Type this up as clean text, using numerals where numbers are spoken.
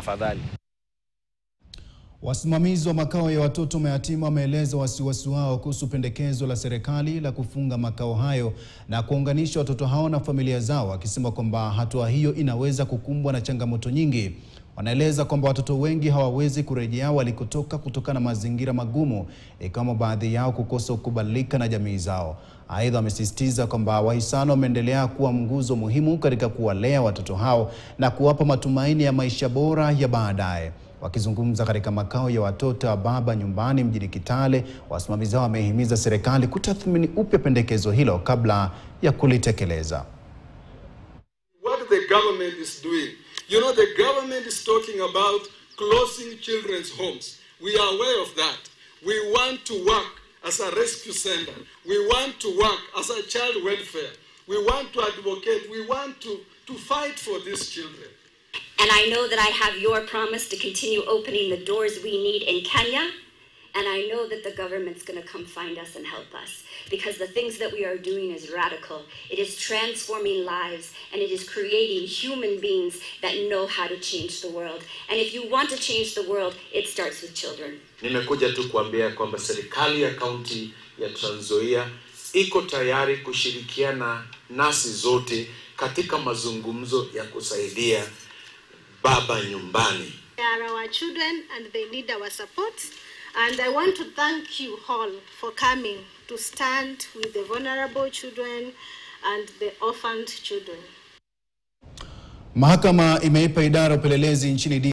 tafadhali. Wasimamizi wa makao ya watoto mayatima wameeleza wasiwasi wao kuhusu pendekezo la serikali la kufunga makao hayo na kuunganisha watoto hao na familia zao, wakisema kwamba hatua hiyo inaweza kukumbwa na changamoto nyingi. Wanaeleza kwamba watoto wengi hawawezi kurejea walikotoka kutokana na mazingira magumu, kama baadhi yao kukosa kukubalika na jamii zao. Aidha, wamesisitiza kwamba wahisani wameendelea kuwa nguzo muhimu katika kuwalea watoto hao na kuwapa matumaini ya maisha bora ya baadaye. Wakizungumza katika makao ya watoto wa Baba Nyumbani mjini Kitale, wasimamizi hao wamehimiza serikali kutathmini upya pendekezo hilo kabla ya kulitekeleza. What the government is doing, you know, the government is talking about closing children's homes. We are aware of that. We want to work as a rescue center. We want to work as a child welfare. We want to advocate. We want to fight for these children. And I know that I have your promise to continue opening the doors we need in Kenya. And I know that the government's going to come find us and help us. Because the things that we are doing is radical. It is transforming lives. And it is creating human beings that know how to change the world. And if you want to change the world, it starts with children. Nimekuja tu kuambia kwamba serikali ya kaunti ya Trans Nzoia iko tayari kushirikiana nasi zote katika mazungumzo ya kusaidia Baba Nyumbani. They are our children and they need our support. And I want to thank you all for coming to stand with the vulnerable children and the orphaned children. Mahakama imeipa idara upelelezi nchini